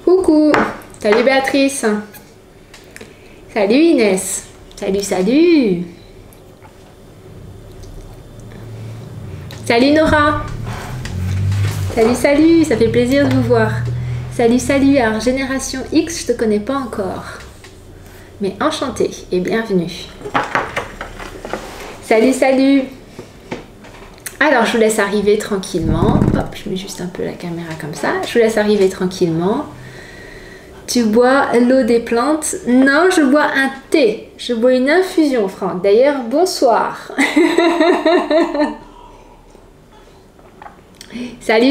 Coucou, salut Béatrice, salut Inès, salut. Salut Nora, salut, ça fait plaisir de vous voir. Salut, alors Génération X, je te connais pas encore. Mais enchantée et bienvenue. Salut. Alors, je vous laisse arriver tranquillement. Hop, je mets juste un peu la caméra comme ça. Je vous laisse arriver tranquillement. Tu bois l'eau des plantes? Non, je bois un thé. Je bois une infusion, Franck. D'ailleurs, bonsoir. Salut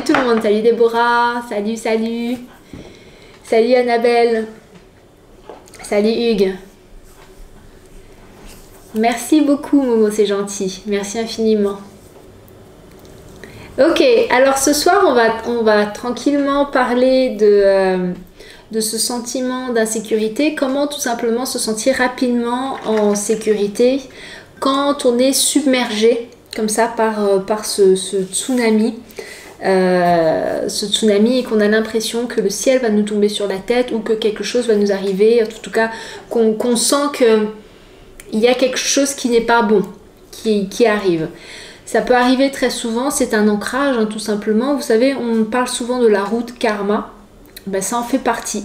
tout le monde. Salut Déborah. Salut. Salut Annabelle. Salut Hugues. Merci beaucoup Momo, c'est gentil. Merci infiniment. Ok, alors ce soir on va tranquillement parler de ce sentiment d'insécurité. Comment tout simplement se sentir rapidement en sécurité quand on est submergé comme ça par ce tsunami. Ce tsunami et qu'on a l'impression que le ciel va nous tomber sur la tête ou que quelque chose va nous arriver, en tout cas qu'on sent qu'il y a quelque chose qui n'est pas bon qui arrive. Ça peut arriver très souvent, c'est un ancrage tout simplement. Vous savez, on parle souvent de la route karma, ben, ça en fait partie.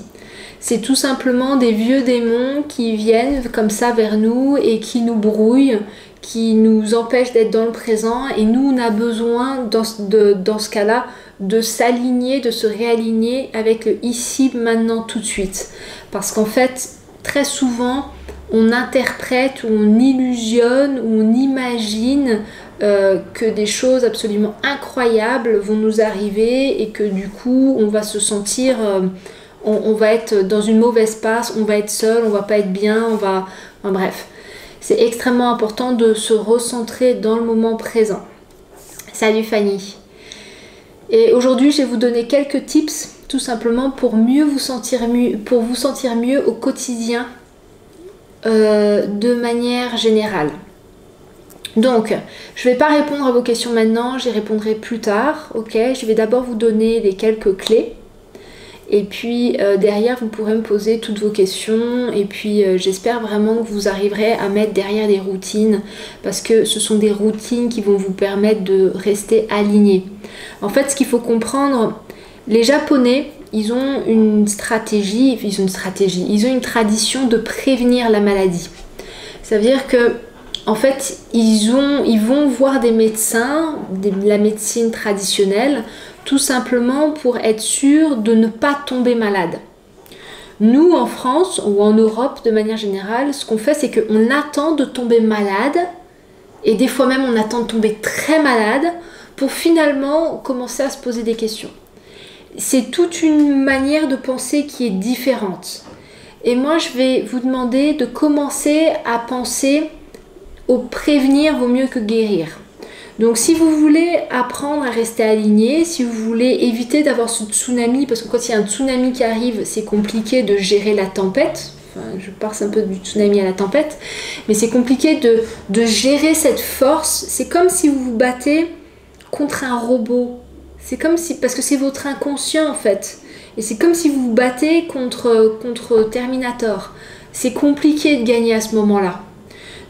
C'est tout simplement des vieux démons qui viennent comme ça vers nous et qui nous brouillent, qui nous empêche d'être dans le présent, et nous on a besoin dans ce cas-là de s'aligner, de se réaligner avec le ici, maintenant, tout de suite. Parce qu'en fait, très souvent, on interprète ou on illusionne ou on imagine que des choses absolument incroyables vont nous arriver et que du coup on va se sentir, on va être dans une mauvaise passe, on va être seul, on va pas être bien, enfin, bref. C'est extrêmement important de se recentrer dans le moment présent. Salut Fanny. Et aujourd'hui, je vais vous donner quelques tips, tout simplement pour vous sentir mieux au quotidien, de manière générale. Donc, je ne vais pas répondre à vos questions maintenant, j'y répondrai plus tard. Ok, je vais d'abord vous donner les quelques clés. Et puis derrière, vous pourrez me poser toutes vos questions. Et puis j'espère vraiment que vous arriverez à mettre derrière des routines. Parce que ce sont des routines qui vont vous permettre de rester alignés. En fait, ce qu'il faut comprendre, les Japonais, ils ont une stratégie, ils ont une tradition de prévenir la maladie. Ça veut dire que, en fait, ils vont voir des médecins, de la médecine traditionnelle, tout simplement pour être sûr de ne pas tomber malade. Nous, en France ou en Europe, de manière générale, ce qu'on fait, c'est qu'on attend de tomber malade, et des fois même on attend de tomber très malade, pour finalement commencer à se poser des questions. C'est toute une manière de penser qui est différente. Et moi, je vais vous demander de commencer à penser au prévenir vaut mieux que guérir. Donc si vous voulez apprendre à rester aligné, si vous voulez éviter d'avoir ce tsunami, parce que quand il y a un tsunami qui arrive, c'est compliqué de gérer la tempête. Enfin, je passe un peu du tsunami à la tempête, mais c'est compliqué de gérer cette force. C'est comme si vous vous battez contre un robot. C'est comme si, parce que c'est votre inconscient en fait. Et c'est comme si vous vous battez contre Terminator. C'est compliqué de gagner à ce moment-là.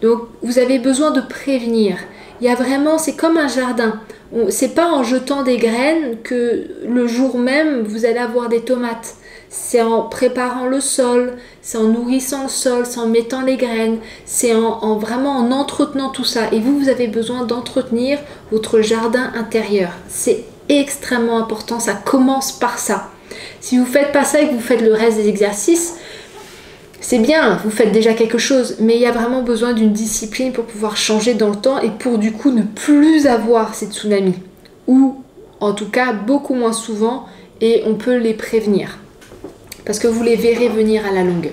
Donc vous avez besoin de prévenir. Il y a vraiment, c'est comme un jardin. C'est pas en jetant des graines que le jour même vous allez avoir des tomates. C'est en préparant le sol, c'est en nourrissant le sol, c'est en mettant les graines, c'est vraiment en entretenant tout ça. Et vous avez besoin d'entretenir votre jardin intérieur. C'est extrêmement important, ça commence par ça. Si vous ne faites pas ça et que vous faites le reste des exercices, c'est bien, vous faites déjà quelque chose, mais il y a vraiment besoin d'une discipline pour pouvoir changer dans le temps et pour du coup ne plus avoir ces tsunamis. Ou en tout cas beaucoup moins souvent, et on peut les prévenir. Parce que vous les verrez venir à la longue.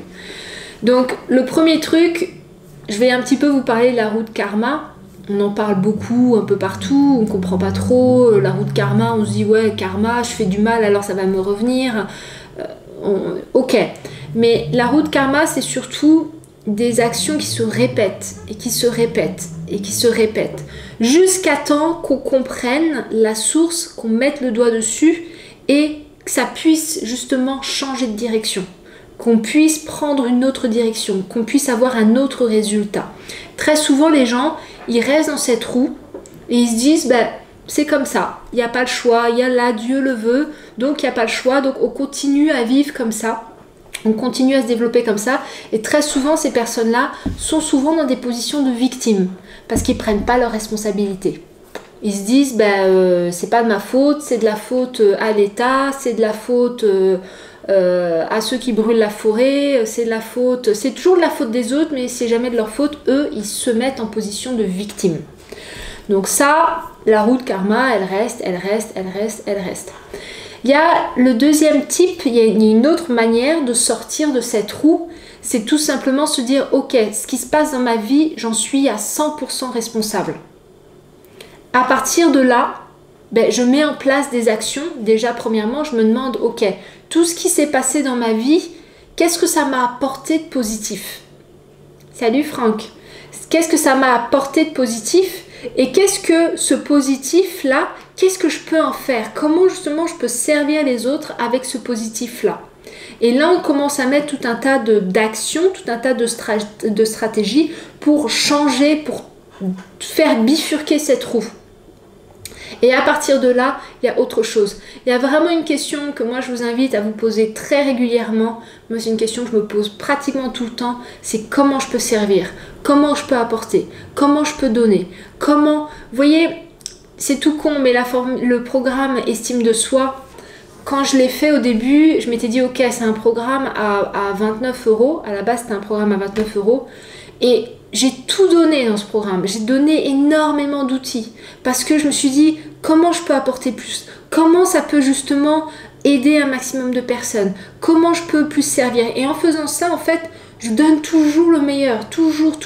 Donc le premier truc, je vais un petit peu vous parler de la route karma. on en parle beaucoup un peu partout, on comprend pas trop. La roue de karma, on se dit ouais, karma, je fais du mal alors ça va me revenir. Ok, mais la roue de karma, c'est surtout des actions qui se répètent et qui se répètent et qui se répètent jusqu'à temps qu'on comprenne la source, qu'on mette le doigt dessus et que ça puisse justement changer de direction, qu'on puisse prendre une autre direction, qu'on puisse avoir un autre résultat. Très souvent, les gens, ils restent dans cette roue et ils se disent ben, c'est comme ça, il n'y a pas le choix, il y a là, Dieu le veut, donc il n'y a pas le choix, donc on continue à vivre comme ça. On continue à se développer comme ça et très souvent ces personnes-là sont souvent dans des positions de victimes parce qu'ils ne prennent pas leurs responsabilités. Ils se disent c'est pas de ma faute, c'est de la faute à l'État, c'est de la faute à ceux qui brûlent la forêt, c'est de la faute, c'est toujours de la faute des autres mais c'est jamais de leur faute. Eux, ils se mettent en position de victime. Donc ça, la roue de karma, elle reste, elle reste, elle reste, elle reste. Il y a le deuxième type, il y a une autre manière de sortir de cette roue, c'est tout simplement se dire ok, ce qui se passe dans ma vie, j'en suis à 100% responsable. À partir de là, je mets en place des actions. Déjà, premièrement, je me demande ok, tout ce qui s'est passé dans ma vie, qu'est-ce que ça m'a apporté de positif? Salut Franck, qu'est-ce que ça m'a apporté de positif? Et qu'est-ce que ce positif-là, qu'est-ce que je peux en faire? Comment justement je peux servir les autres avec ce positif-là? Et là, on commence à mettre tout un tas d'actions, tout un tas de stratégies pour changer, pour faire bifurquer cette roue. Et à partir de là, il y a autre chose. Il y a vraiment une question que moi je vous invite à vous poser très régulièrement. Moi c'est une question que je me pose pratiquement tout le temps. C'est comment je peux servir? Comment je peux apporter? Comment je peux donner? Comment... Vous voyez, c'est tout con, mais le programme Estime de Soi, quand je l'ai fait au début, je m'étais dit ok, c'est un programme à 29 €. À la base, c'était un programme à 29 €. Et j'ai tout donné dans ce programme. J'ai donné énormément d'outils parce que je me suis dit comment je peux apporter plus, comment ça peut justement aider un maximum de personnes, comment je peux plus servir. Et en faisant ça, en fait, je donne toujours le meilleur, toujours.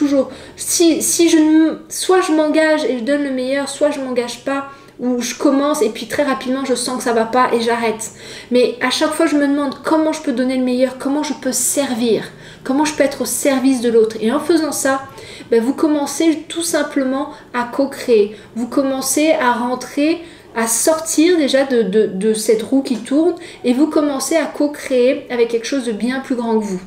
Soit je m'engage et je donne le meilleur, soit je m'engage pas, ou je commence et puis très rapidement je sens que ça va pas et j'arrête. Mais à chaque fois je me demande comment je peux donner le meilleur, comment je peux servir, comment je peux être au service de l'autre. Et en faisant ça, vous commencez tout simplement à co-créer. Vous commencez à rentrer, à sortir déjà de cette roue qui tourne et vous commencez à co-créer avec quelque chose de bien plus grand que vous.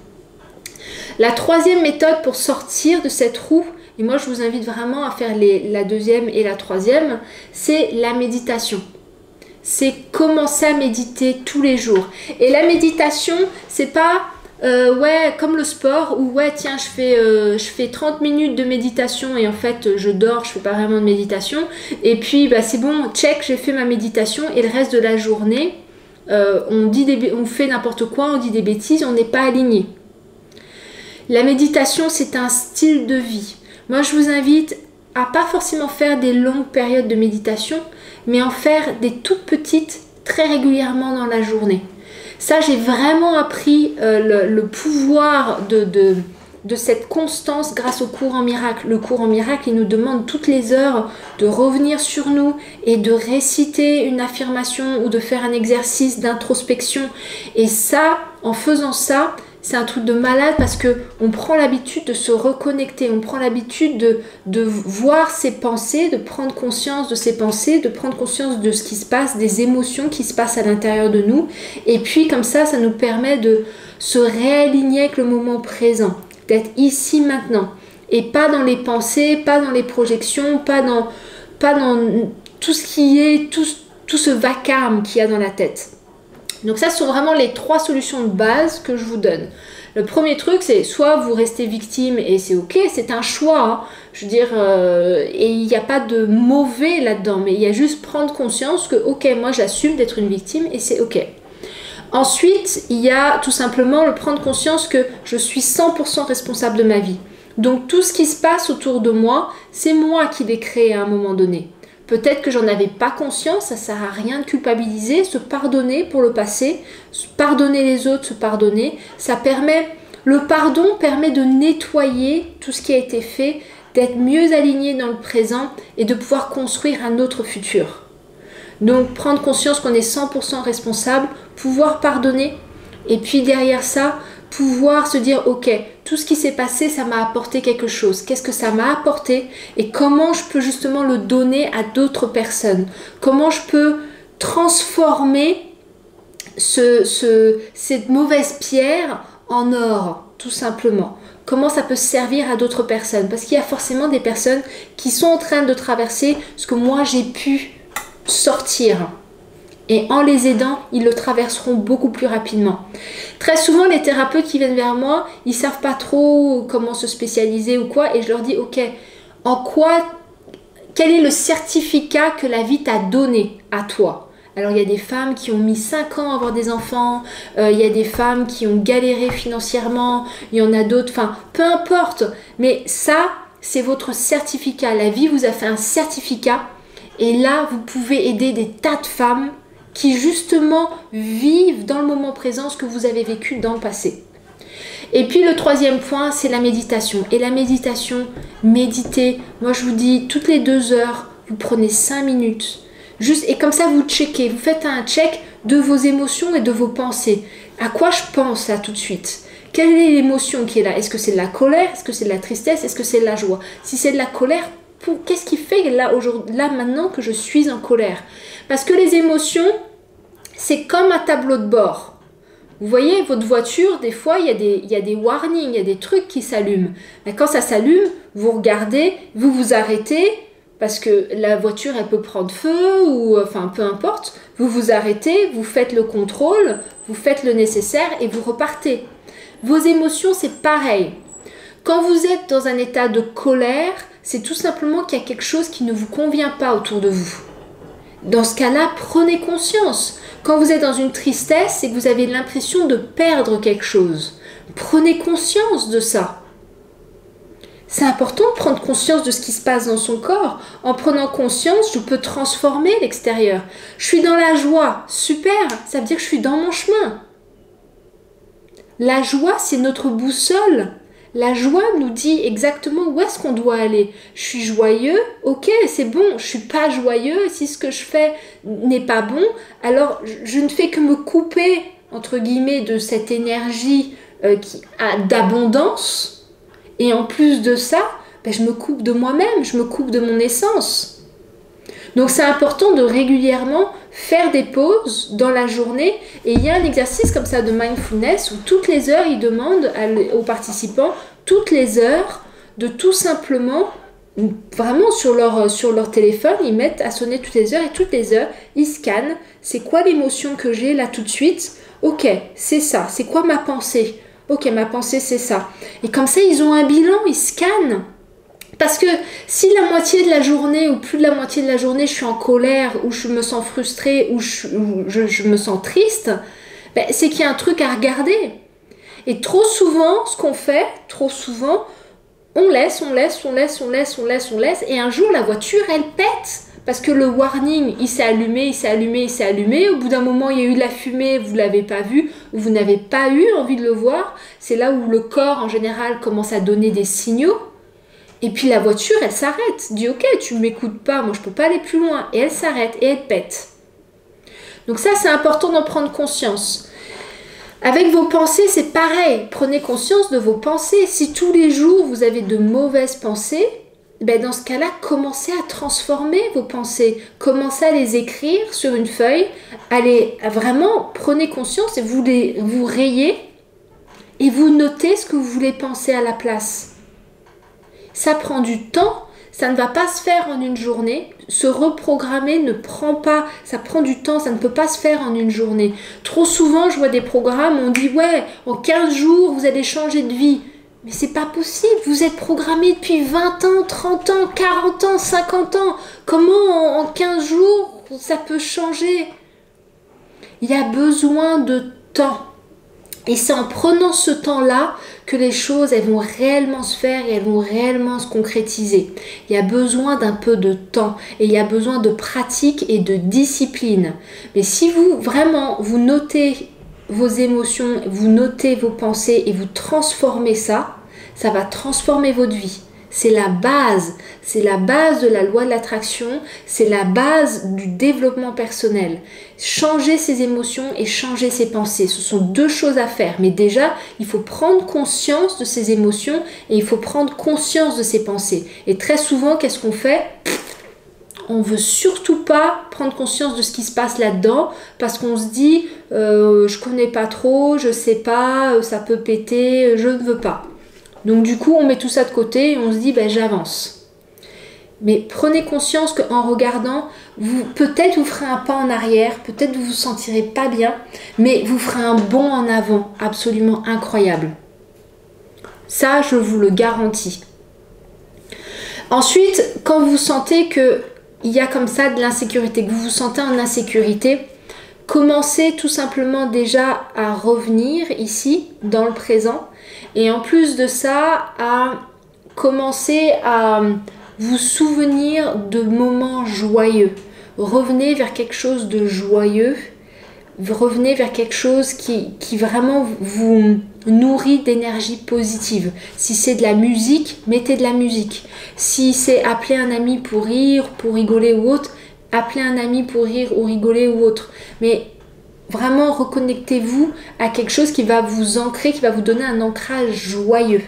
La troisième méthode pour sortir de cette roue, et moi je vous invite vraiment à faire la deuxième et la troisième, c'est la méditation. C'est commencer à méditer tous les jours. Et la méditation, c'est pas ouais, comme le sport où ouais tiens je fais 30 minutes de méditation et en fait je dors, je fais pas vraiment de méditation et puis c'est bon, check, j'ai fait ma méditation et le reste de la journée on fait n'importe quoi, on dit des bêtises, on n'est pas aligné. La méditation, c'est un style de vie. Moi, je vous invite à pas forcément faire des longues périodes de méditation, mais en faire des toutes petites très régulièrement dans la journée. Ça, j'ai vraiment appris le pouvoir de cette constance grâce au cours en miracle. Le cours en miracle, il nous demande toutes les heures de revenir sur nous et de réciter une affirmation ou de faire un exercice d'introspection. Et ça, en faisant ça, c'est un truc de malade parce qu'on prend l'habitude de se reconnecter, on prend l'habitude de voir ses pensées, de prendre conscience de ses pensées, de prendre conscience de ce qui se passe, des émotions qui se passent à l'intérieur de nous. Et puis comme ça nous permet de se réaligner avec le moment présent, d'être ici maintenant. Et pas dans les pensées, pas dans les projections, pas dans tout ce qui est, tout ce vacarme qu'il y a dans la tête. Donc ça, ce sont vraiment les trois solutions de base que je vous donne. Le premier truc, c'est soit vous restez victime et c'est ok, c'est un choix. Hein. Je veux dire, et il n'y a pas de mauvais là-dedans, mais il y a juste prendre conscience que ok, moi j'assume d'être une victime et c'est ok. Ensuite, il y a tout simplement le prendre conscience que je suis 100% responsable de ma vie. Donc tout ce qui se passe autour de moi, c'est moi qui l'ai créé à un moment donné. Peut-être que j'en avais pas conscience, ça sert à rien de culpabiliser, se pardonner pour le passé, pardonner les autres, se pardonner, le pardon permet de nettoyer tout ce qui a été fait d'être mieux aligné dans le présent et de pouvoir construire un autre futur. Donc prendre conscience qu'on est 100% responsable, pouvoir pardonner et puis derrière ça, pouvoir se dire ok, tout ce qui s'est passé, ça m'a apporté quelque chose. Qu'est-ce que ça m'a apporté et comment je peux justement le donner à d'autres personnes? Comment je peux transformer cette mauvaise pierre en or, tout simplement? Comment ça peut servir à d'autres personnes? Parce qu'il y a forcément des personnes qui sont en train de traverser ce que moi j'ai pu sortir. Et en les aidant, ils le traverseront beaucoup plus rapidement. Très souvent, les thérapeutes qui viennent vers moi, ils ne savent pas trop comment se spécialiser ou quoi. Et je leur dis, ok, quel est le certificat que la vie t'a donné à toi? Alors, il y a des femmes qui ont mis 5 ans à avoir des enfants. Il y a des femmes qui ont galéré financièrement. Il y en a d'autres, enfin, peu importe. Mais ça, c'est votre certificat. La vie vous a fait un certificat. Et là, vous pouvez aider des tas de femmes qui justement vivent dans le moment présent ce que vous avez vécu dans le passé. Et puis le troisième point, c'est la méditation. Et la méditation, méditez. Moi, je vous dis, toutes les 2 heures, vous prenez 5 minutes. Juste, et comme ça, vous checkez. Vous faites un check de vos émotions et de vos pensées. À quoi je pense là tout de suite? Quelle est l'émotion qui est là? Est-ce que c'est de la colère? Est-ce que c'est de la tristesse? Est-ce que c'est de la joie? Si c'est de la colère, qu'est-ce qui fait là maintenant que je suis en colère? Parce que les émotions, c'est comme un tableau de bord. Vous voyez, votre voiture, des fois, il y a des warnings, il y a des trucs qui s'allument. Mais quand ça s'allume, vous regardez, vous vous arrêtez, parce que la voiture, elle peut prendre feu, ou enfin, peu importe. Vous vous arrêtez, vous faites le contrôle, vous faites le nécessaire et vous repartez. Vos émotions, c'est pareil. Quand vous êtes dans un état de colère, c'est tout simplement qu'il y a quelque chose qui ne vous convient pas autour de vous. Dans ce cas-là, prenez conscience. Quand vous êtes dans une tristesse, c'est que vous avez l'impression de perdre quelque chose. Prenez conscience de ça. C'est important de prendre conscience de ce qui se passe dans son corps. En prenant conscience, je peux transformer l'extérieur. Je suis dans la joie, super, ça veut dire que je suis dans mon chemin. La joie, c'est notre boussole. La joie nous dit exactement où est-ce qu'on doit aller. Je suis joyeux, ok, c'est bon. Je suis pas joyeux, si ce que je fais n'est pas bon, alors je ne fais que me couper, entre guillemets, de cette énergie d'abondance. Et en plus de ça, je me coupe de moi-même, je me coupe de mon essence. Donc c'est important de régulièrement faire des pauses dans la journée. Et il y a un exercice comme ça de mindfulness où toutes les heures, ils demandent aux participants, toutes les heures, de tout simplement, vraiment sur leur téléphone, ils mettent à sonner toutes les heures et toutes les heures, ils scannent. C'est quoi l'émotion que j'ai là tout de suite? Ok, c'est ça. C'est quoi ma pensée? Ok, ma pensée c'est ça. Et comme ça, ils ont un bilan, ils scannent. Parce que si la moitié de la journée ou plus de la moitié de la journée je suis en colère ou je me sens frustrée ou je me sens triste, c'est qu'il y a un truc à regarder. Et trop souvent, ce qu'on fait, on laisse et un jour la voiture elle pète. Parce que le warning, il s'est allumé. Au bout d'un moment, il y a eu de la fumée, vous ne l'avez pas vu, ou vous n'avez pas eu envie de le voir. C'est là où le corps, en général, commence à donner des signaux. Et puis la voiture, elle s'arrête. Dit, ok, tu ne m'écoutes pas, moi je ne peux pas aller plus loin. Et elle s'arrête et elle pète. Donc ça, c'est important d'en prendre conscience. Avec vos pensées, c'est pareil. Prenez conscience de vos pensées. Si tous les jours, vous avez de mauvaises pensées, dans ce cas-là, commencez à transformer vos pensées. Commencez à les écrire sur une feuille. Vraiment, prenez conscience et vous rayez et vous notez ce que vous voulez penser à la place. Ça prend du temps, ça ne va pas se faire en une journée. Se reprogrammer ne prend pas, ça prend du temps, ça ne peut pas se faire en une journée. Trop souvent, je vois des programmes où on dit « Ouais, en 15 jours, vous allez changer de vie ». Mais c'est pas possible, vous êtes programmé depuis 20 ans, 30 ans, 40 ans, 50 ans. Comment en 15 jours, ça peut changer? Il y a besoin de temps. Et c'est en prenant ce temps-là que les choses, elles vont réellement se faire et elles vont réellement se concrétiser. Il y a besoin d'un peu de temps et il y a besoin de pratique et de discipline. Mais si vous notez vos émotions, vous notez vos pensées et vous transformez ça, ça va transformer votre vie. c'est la base. C'est la base de la loi de l'attraction, c'est la base du développement personnel. Changer ses émotions et changer ses pensées, ce sont deux choses à faire. Mais déjà, il faut prendre conscience de ses émotions et il faut prendre conscience de ses pensées. Et très souvent, qu'est-ce qu'on fait ? On ne veut surtout pas prendre conscience de ce qui se passe là-dedans parce qu'on se dit je connais pas trop, je sais pas, ça peut péter, je ne veux pas. Donc du coup, on met tout ça de côté et on se dit j'avance. Mais prenez conscience qu'en regardant, peut-être vous ferez un pas en arrière, peut-être vous vous sentirez pas bien, mais vous ferez un bond en avant absolument incroyable. Ça, je vous le garantis. Ensuite, quand vous sentez qu'il y a comme ça de l'insécurité, que vous vous sentez en insécurité, commencez tout simplement déjà à revenir ici, dans le présent, et en plus de ça, à commencer à vous souvenir de moments joyeux. Revenez vers quelque chose de joyeux. Revenez vers quelque chose qui vraiment vous nourrit d'énergie positive. Si c'est de la musique, mettez de la musique. Si c'est appeler un ami pour rire, pour rigoler ou autre, appelez un ami pour rire ou rigoler ou autre. Mais vraiment reconnectez-vous à quelque chose qui va vous ancrer, qui va vous donner un ancrage joyeux.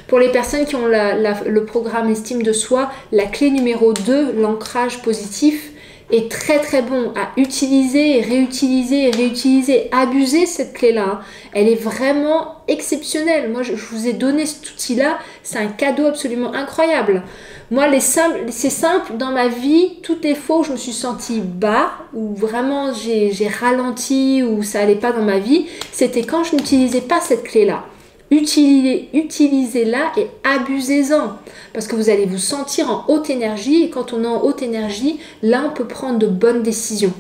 Pour les personnes qui ont le programme Estime de soi, la clé numéro 2, l'ancrage positif, est très très bon à utiliser, réutiliser, réutiliser, abuser cette clé-là. Elle est vraiment exceptionnelle. Moi, je vous ai donné cet outil-là, c'est un cadeau absolument incroyable. Moi, c'est simple, dans ma vie, toutes les fois où je me suis sentie bas, où vraiment j'ai ralenti, où ça allait pas dans ma vie, c'était quand je n'utilisais pas cette clé-là. Utilisez-la et abusez-en parce que vous allez vous sentir en haute énergie et quand on est en haute énergie, là on peut prendre de bonnes décisions.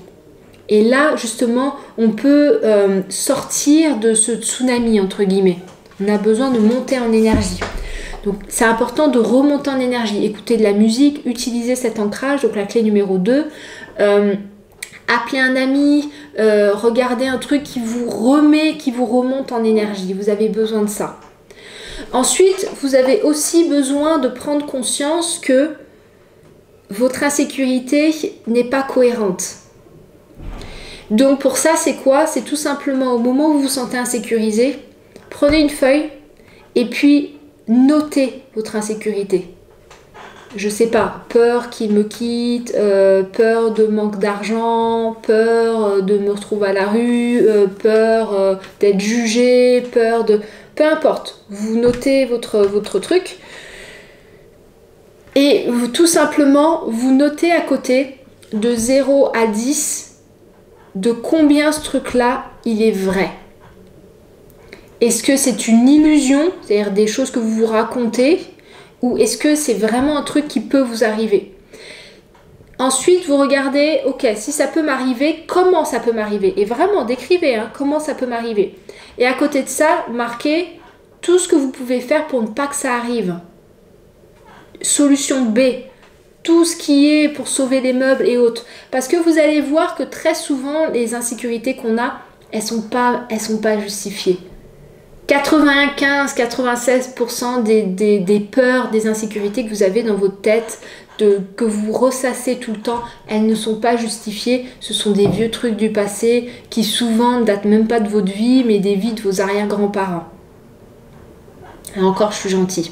Et là justement, on peut sortir de ce tsunami entre guillemets. On a besoin de monter en énergie. Donc c'est important de remonter en énergie. Écoutez de la musique, utilisez cet ancrage, donc la clé numéro 2. Appelez un ami, regardez un truc qui vous remonte en énergie. Vous avez besoin de ça. Ensuite, vous avez aussi besoin de prendre conscience que votre insécurité n'est pas cohérente. Donc pour ça, c'est quoi? C'est tout simplement au moment où vous vous sentez insécurisé, prenez une feuille et puis notez votre insécurité. Je sais pas, peur qu'il me quitte, peur de manque d'argent, peur de me retrouver à la rue, peur d'être jugé, peur de... Peu importe, vous notez votre truc et tout simplement, vous notez à côté de 0 à 10 de combien ce truc-là, il est vrai. Est-ce que c'est une illusion, c'est-à-dire des choses que vous vous racontez, ou est-ce que c'est vraiment un truc qui peut vous arriver? Ensuite, vous regardez, ok, si ça peut m'arriver, comment ça peut m'arriver? Et vraiment, décrivez comment ça peut m'arriver. Et à côté de ça, marquez tout ce que vous pouvez faire pour ne pas que ça arrive. Solution B, tout ce qui est pour sauver les meubles et autres. Parce que vous allez voir que très souvent, les insécurités qu'on a, elles sont pas justifiées. 95-96% des peurs, des insécurités que vous avez dans votre tête, que vous ressassez tout le temps, elles ne sont pas justifiées. Ce sont des vieux trucs du passé qui souvent ne datent même pas de votre vie, mais des vies de vos arrière-grands-parents. Et encore, je suis gentille.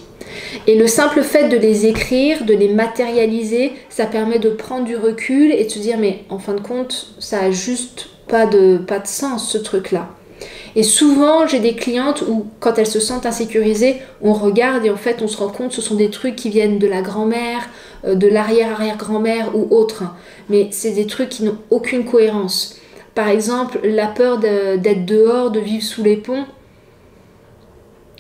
Et le simple fait de les écrire, de les matérialiser, ça permet de prendre du recul et de se dire, mais en fin de compte, ça a juste pas de sens ce truc-là. Et souvent, j'ai des clientes où, quand elles se sentent insécurisées, on regarde et en fait, on se rend compte que ce sont des trucs qui viennent de la grand-mère, de l'arrière-arrière-grand-mère ou autre. Mais c'est des trucs qui n'ont aucune cohérence. Par exemple, la peur d'être dehors, de vivre sous les ponts.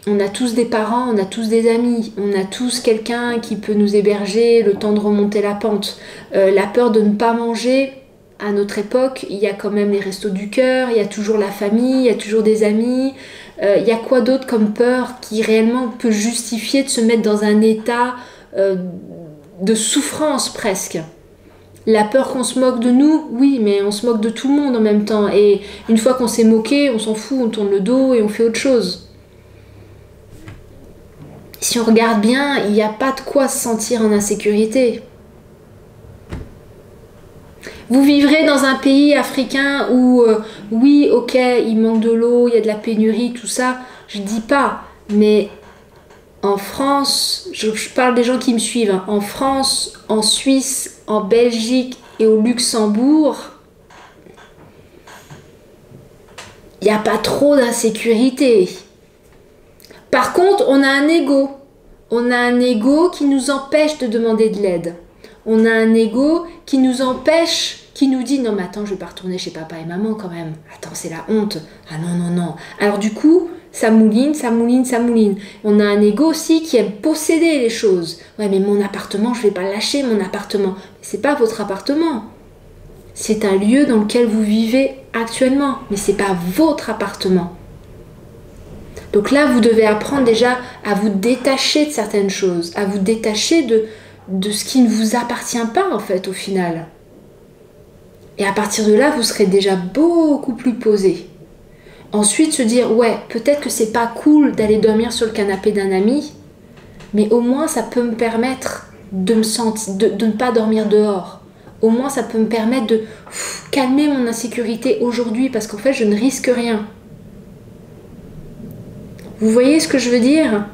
On a tous des parents, on a tous des amis, on a tous quelqu'un qui peut nous héberger le temps de remonter la pente. La peur de ne pas manger... À notre époque, il y a quand même les restos du cœur, il y a toujours la famille, il y a toujours des amis. Il y a quoi d'autre comme peur qui réellement peut justifier de se mettre dans un état de souffrance presque? La peur qu'on se moque de nous, oui, mais on se moque de tout le monde en même temps. Et une fois qu'on s'est moqué, on s'en fout, on tourne le dos et on fait autre chose. Si si on regarde bien, il n'y a pas de quoi se sentir en insécurité. Vous vivrez dans un pays africain où, oui, ok, il manque de l'eau, il y a de la pénurie, tout ça, je dis pas, mais en France, je parle des gens qui me suivent, hein, en France, en Suisse, en Belgique et au Luxembourg, il n'y a pas trop d'insécurité. Par contre, on a un ego. On a un ego qui nous empêche de demander de l'aide. On a un ego qui nous empêche, qui nous dit « Non mais attends, je vais pas retourner chez papa et maman quand même. Attends, c'est la honte. Ah non, non, non. » Alors du coup, ça mouline, ça mouline, ça mouline. On a un ego aussi qui aime posséder les choses. « Ouais, mais mon appartement, je vais pas lâcher mon appartement. » C'est pas votre appartement. C'est un lieu dans lequel vous vivez actuellement. Mais c'est pas votre appartement. Donc là, vous devez apprendre déjà à vous détacher de certaines choses, à vous détacher de ce qui ne vous appartient pas en fait au final. Et à partir de là, vous serez déjà beaucoup plus posé. Ensuite, se dire, ouais, peut-être que c'est pas cool d'aller dormir sur le canapé d'un ami, mais au moins ça peut me permettre de ne pas dormir dehors. Au moins ça peut me permettre de calmer mon insécurité aujourd'hui parce qu'en fait je ne risque rien. Vous voyez ce que je veux dire?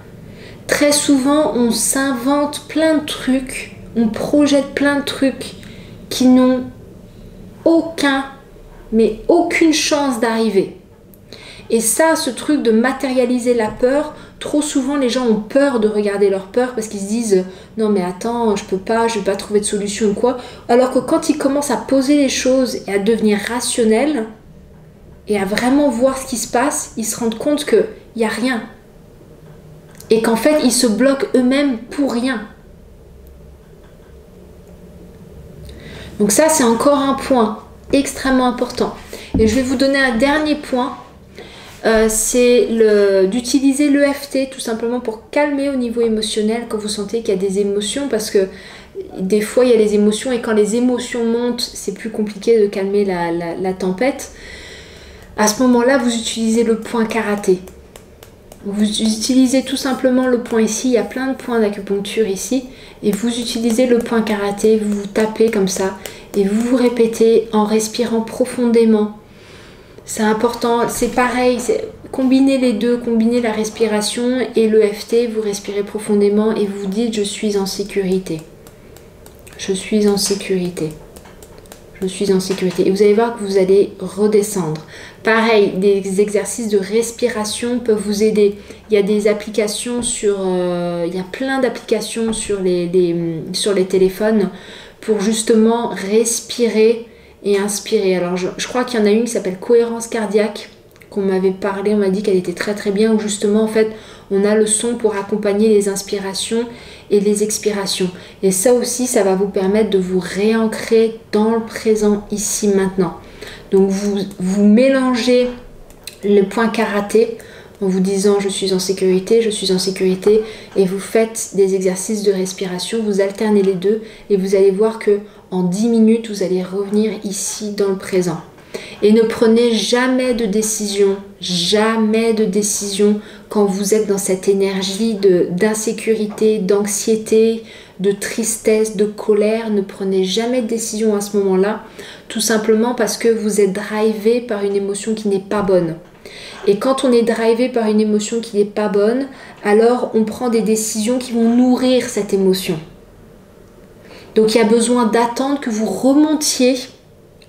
Très souvent, on s'invente plein de trucs, on projette plein de trucs qui n'ont aucune chance d'arriver. Et ça, ce truc de matérialiser la peur, trop souvent les gens ont peur de regarder leur peur parce qu'ils se disent « Non mais attends, je peux pas, je vais pas trouver de solution ou quoi ». Alors que quand ils commencent à poser les choses et à devenir rationnels et à vraiment voir ce qui se passe, ils se rendent compte qu'il n'y a rien. Et qu'en fait, ils se bloquent eux-mêmes pour rien. Donc ça, c'est encore un point extrêmement important. Et je vais vous donner un dernier point. C'est d'utiliser l'EFT tout simplement pour calmer au niveau émotionnel quand vous sentez qu'il y a des émotions. Parce que des fois, il y a les émotions et quand les émotions montent, c'est plus compliqué de calmer la tempête. À ce moment-là, vous utilisez le point karaté. Vous utilisez tout simplement le point ici, il y a plein de points d'acupuncture ici, et vous utilisez le point karaté, vous vous tapez comme ça, et vous vous répétez en respirant profondément. C'est important, c'est pareil, combinez les deux, combinez la respiration et l'EFT, vous respirez profondément et vous dites « Je suis en sécurité. Je suis en sécurité. Je suis en sécurité. » Et vous allez voir que vous allez redescendre. Pareil, des exercices de respiration peuvent vous aider. Il y a des applications il y a plein d'applications sur les téléphones pour justement respirer et inspirer. Alors je crois qu'il y en a une qui s'appelle Cohérence cardiaque, qu'on m'avait parlé, on m'a dit qu'elle était très très bien, où justement en fait on a le son pour accompagner les inspirations et les expirations. Et ça aussi, ça va vous permettre de vous réancrer dans le présent, ici, maintenant. Donc vous mélangez le point karaté en vous disant je suis en sécurité, et vous faites des exercices de respiration, vous alternez les deux et vous allez voir que en 10 minutes vous allez revenir ici dans le présent. Et ne prenez jamais de décision quand vous êtes dans cette énergie d'insécurité, d'anxiété, de tristesse, de colère. Ne prenez jamais de décision à ce moment-là, tout simplement parce que vous êtes drivé par une émotion qui n'est pas bonne. Et quand on est drivé par une émotion qui n'est pas bonne, alors on prend des décisions qui vont nourrir cette émotion. Donc il y a besoin d'attendre que vous remontiez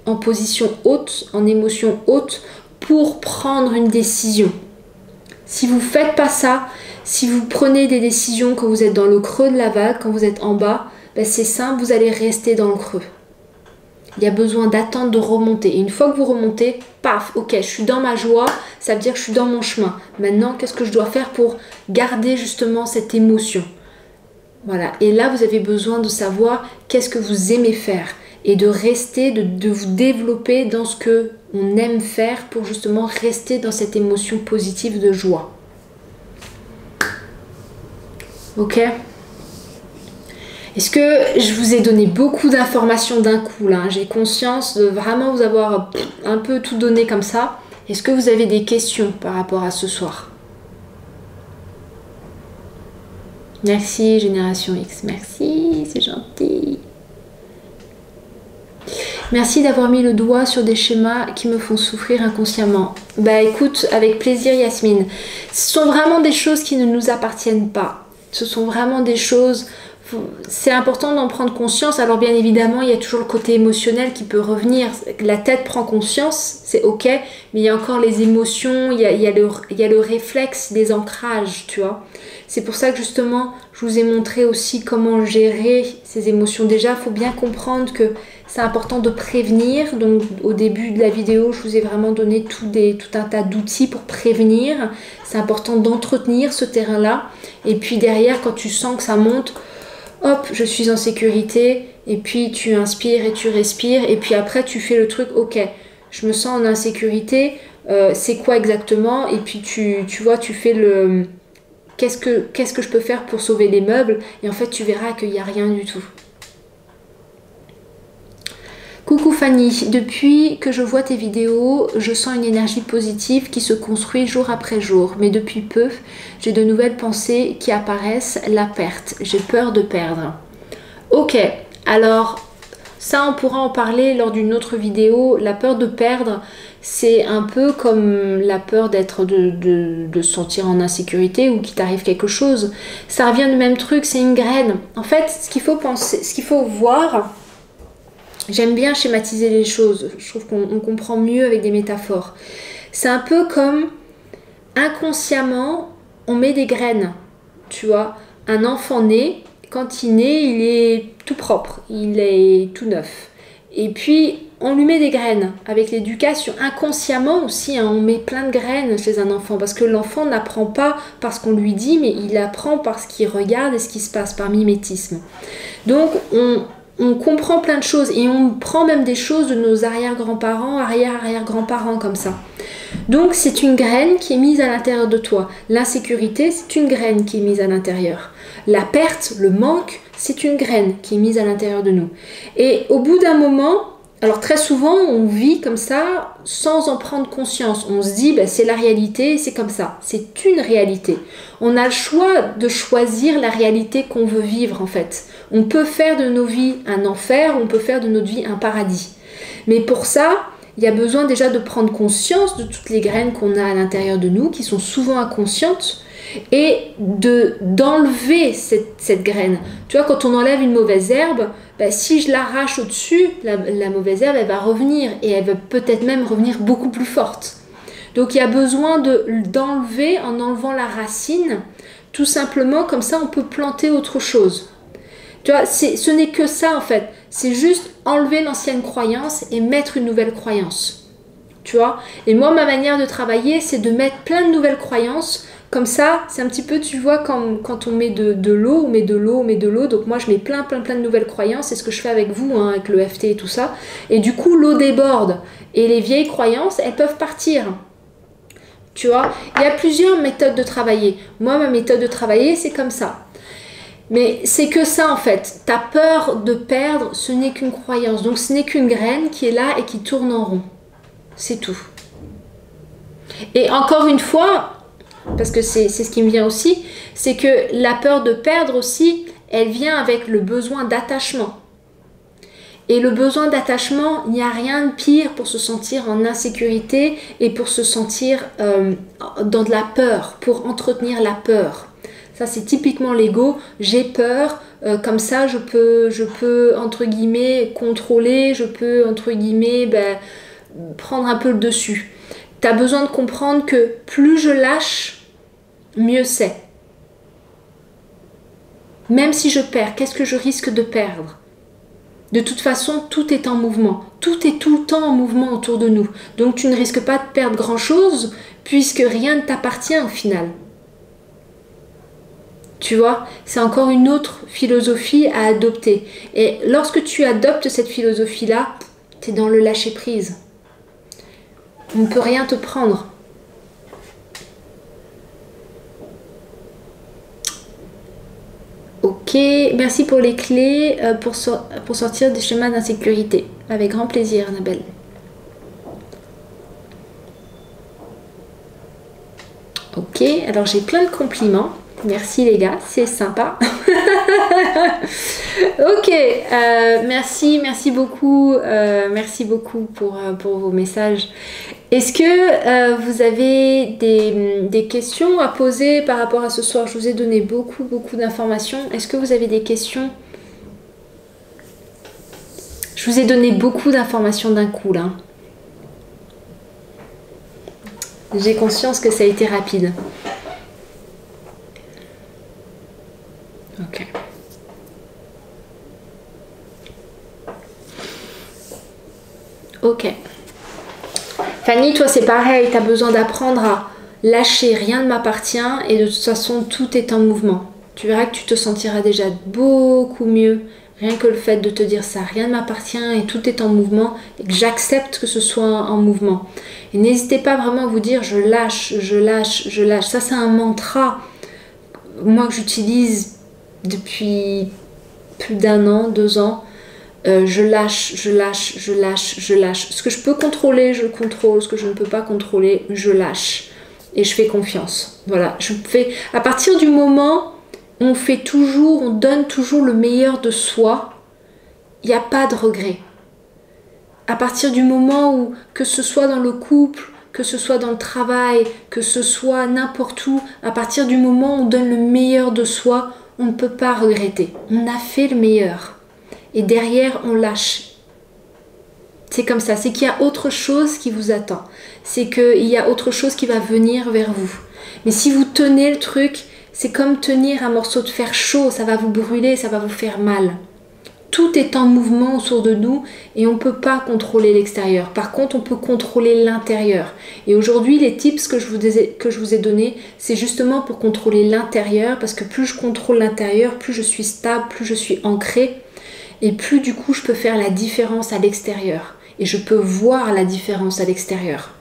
en position haute, en émotion haute, pour prendre une décision. Si vous ne faites pas ça, si vous prenez des décisions quand vous êtes dans le creux de la vague, quand vous êtes en bas, ben c'est simple, vous allez rester dans le creux. Il y a besoin d'attendre de remonter. Et une fois que vous remontez, paf, ok, je suis dans ma joie, ça veut dire que je suis dans mon chemin. Maintenant, qu'est-ce que je dois faire pour garder justement cette émotion? Voilà, et là, vous avez besoin de savoir qu'est-ce que vous aimez faire et de rester, de vous développer dans ce que on aime faire pour justement rester dans cette émotion positive de joie. Ok? Est-ce que je vous ai donné beaucoup d'informations d'un coup là? J'ai conscience de vraiment vous avoir un peu tout donné comme ça. Est-ce que vous avez des questions par rapport à ce soir? Merci Génération X, merci, c'est gentil. Merci d'avoir mis le doigt sur des schémas qui me font souffrir inconsciemment. Bah écoute, avec plaisir Yasmine. Ce sont vraiment des choses qui ne nous appartiennent pas. Ce sont vraiment des choses... C'est important d'en prendre conscience. Alors bien évidemment, il y a toujours le côté émotionnel qui peut revenir. La tête prend conscience, c'est ok, mais il y a encore les émotions, il y a le réflexe des ancrages, tu vois. C'est pour ça que justement, je vous ai montré aussi comment gérer ces émotions. Déjà, il faut bien comprendre que c'est important de prévenir. Donc au début de la vidéo, je vous ai vraiment donné tout un tas d'outils pour prévenir. C'est important d'entretenir ce terrain-là. Et puis derrière, quand tu sens que ça monte, hop, je suis en sécurité, et puis tu inspires et tu respires, et puis après tu fais le truc, ok, je me sens en insécurité, c'est quoi exactement, et puis tu vois, tu fais le... Qu'est-ce que je peux faire pour sauver les meubles, et en fait tu verras qu'il n'y a rien du tout. Coucou Fanny, depuis que je vois tes vidéos, je sens une énergie positive qui se construit jour après jour. Mais depuis peu, j'ai de nouvelles pensées qui apparaissent, la perte. J'ai peur de perdre. Ok, alors ça on pourra en parler lors d'une autre vidéo. La peur de perdre, c'est un peu comme la peur d'être de se sentir en insécurité ou qu'il t'arrive quelque chose. Ça revient du même truc, c'est une graine. En fait, ce qu'il faut penser, ce qu'il faut voir... J'aime bien schématiser les choses, je trouve qu'on comprend mieux avec des métaphores. C'est un peu comme inconsciemment, on met des graines, tu vois. Un enfant né, quand il naît, il est tout propre, il est tout neuf. Et puis, on lui met des graines avec l'éducation. Inconsciemment aussi, hein, on met plein de graines chez un enfant parce que l'enfant n'apprend pas parce qu'on lui dit, mais il apprend parce qu'il regarde et ce qui se passe par mimétisme. Donc, on comprend plein de choses et on prend même des choses de nos arrière-grands-parents, arrière-arrière-grands-parents comme ça. Donc c'est une graine qui est mise à l'intérieur de toi. L'insécurité, c'est une graine qui est mise à l'intérieur. La perte, le manque, c'est une graine qui est mise à l'intérieur de nous. Et au bout d'un moment, alors très souvent on vit comme ça sans en prendre conscience. On se dit c'est la réalité, c'est comme ça. C'est une réalité. On a le choix de choisir la réalité qu'on veut vivre en fait. On peut faire de nos vies un enfer, on peut faire de notre vie un paradis. Mais pour ça, il y a besoin déjà de prendre conscience de toutes les graines qu'on a à l'intérieur de nous, qui sont souvent inconscientes, et d'enlever cette graine. Tu vois, quand on enlève une mauvaise herbe, si je l'arrache au-dessus, la mauvaise herbe, elle va revenir, et elle va peut-être même revenir beaucoup plus forte. Donc il y a besoin d'enlever en enlevant la racine, tout simplement, comme ça on peut planter autre chose. Tu vois, ce n'est que ça en fait. C'est juste enlever l'ancienne croyance et mettre une nouvelle croyance. Tu vois. Et moi, ma manière de travailler, c'est de mettre plein de nouvelles croyances. Comme ça, c'est un petit peu, tu vois, quand on met de l'eau, on met de l'eau, on met de l'eau. Donc moi, je mets plein de nouvelles croyances. C'est ce que je fais avec vous, hein, avec le FT et tout ça. Et du coup, l'eau déborde. Et les vieilles croyances, elles peuvent partir. Tu vois. Il y a plusieurs méthodes de travailler. Moi, ma méthode de travailler, c'est comme ça. Mais c'est que ça en fait, ta peur de perdre, ce n'est qu'une croyance. Donc ce n'est qu'une graine qui est là et qui tourne en rond. C'est tout. Et encore une fois, parce que c'est ce qui me vient aussi, c'est que la peur de perdre aussi, elle vient avec le besoin d'attachement. Et le besoin d'attachement, il n'y a rien de pire pour se sentir en insécurité et pour se sentir dans de la peur, pour entretenir la peur. Ça, c'est typiquement l'ego. J'ai peur, comme ça, je peux, entre guillemets, contrôler, je peux, entre guillemets, prendre un peu le dessus. Tu as besoin de comprendre que plus je lâche, mieux c'est. Même si je perds, qu'est-ce que je risque de perdre? De toute façon, tout est en mouvement. Tout est tout le temps en mouvement autour de nous. Donc, tu ne risques pas de perdre grand-chose, puisque rien ne t'appartient au final. Tu vois, c'est encore une autre philosophie à adopter. Et lorsque tu adoptes cette philosophie-là, tu es dans le lâcher-prise. On ne peut rien te prendre. Ok, merci pour les clés pour sortir des schémas d'insécurité. Avec grand plaisir, Annabelle. Ok, alors j'ai plein de compliments. Merci les gars, c'est sympa. Ok, merci beaucoup pour vos messages. Est-ce que vous avez des questions à poser par rapport à ce soir? Je vous ai donné beaucoup d'informations. Est-ce que vous avez des questions? Je vous ai donné beaucoup d'informations d'un coup là. J'ai conscience que ça a été rapide. Ok. Ok. Fanny, toi c'est pareil, tu as besoin d'apprendre à lâcher, rien ne m'appartient et de toute façon tout est en mouvement. Tu verras que tu te sentiras déjà beaucoup mieux, rien que le fait de te dire ça, rien ne m'appartient et tout est en mouvement et que j'accepte que ce soit en mouvement. Et n'hésitez pas vraiment à vous dire je lâche, je lâche, je lâche. Ça c'est un mantra, moi que j'utilise depuis plus d'1 an, 2 ans. Je lâche, je lâche, je lâche, je lâche. Ce que je peux contrôler, je contrôle. Ce que je ne peux pas contrôler, je lâche. Et je fais confiance. Voilà, je fais. À partir du moment où on donne toujours le meilleur de soi, il n'y a pas de regret. À partir du moment où, que ce soit dans le couple, que ce soit dans le travail, que ce soit n'importe où, à partir du moment où on donne le meilleur de soi, on ne peut pas regretter. On a fait le meilleur. Et derrière, on lâche. C'est comme ça. C'est qu'il y a autre chose qui vous attend. C'est qu'il y a autre chose qui va venir vers vous. Mais si vous tenez le truc, c'est comme tenir un morceau de fer chaud. Ça va vous brûler, ça va vous faire mal. Tout est en mouvement autour de nous et on ne peut pas contrôler l'extérieur. Par contre, on peut contrôler l'intérieur. Et aujourd'hui, les tips que je vous ai donnés, c'est justement pour contrôler l'intérieur. Parce que plus je contrôle l'intérieur, plus je suis stable, plus je suis ancrée. Et plus du coup je peux faire la différence à l'extérieur. Et je peux voir la différence à l'extérieur.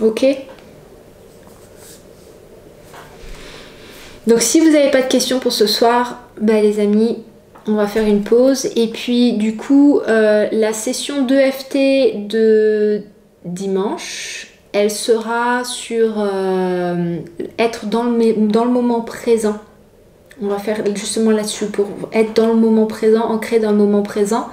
Ok? Donc si vous n'avez pas de questions pour ce soir, bah les amis, on va faire une pause. Et puis du coup, la session d'EFT de dimanche, elle sera sur être dans le moment présent. On va faire justement là-dessus pour être dans le moment présent, ancré dans le moment présent.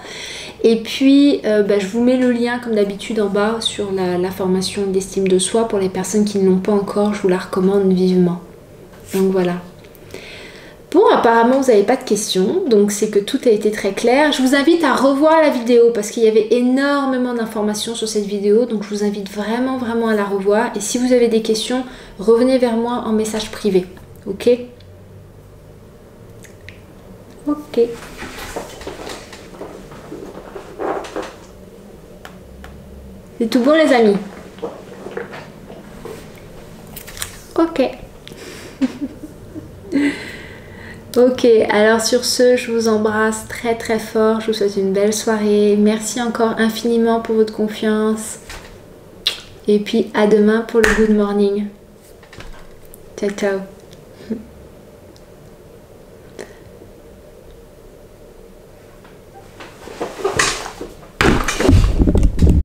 Et puis, je vous mets le lien comme d'habitude en bas sur la formation d'estime de soi. Pour les personnes qui ne l'ont pas encore, je vous la recommande vivement. Donc voilà. Bon, apparemment vous n'avez pas de questions, donc c'est que tout a été très clair. Je vous invite à revoir la vidéo parce qu'il y avait énormément d'informations sur cette vidéo. Donc je vous invite vraiment à la revoir. Et si vous avez des questions, revenez vers moi en message privé. Ok ? Ok. C'est tout bon les amis? Ok. Ok, alors sur ce, je vous embrasse très fort. Je vous souhaite une belle soirée. Merci encore infiniment pour votre confiance. Et puis à demain pour le good morning. Ciao, ciao.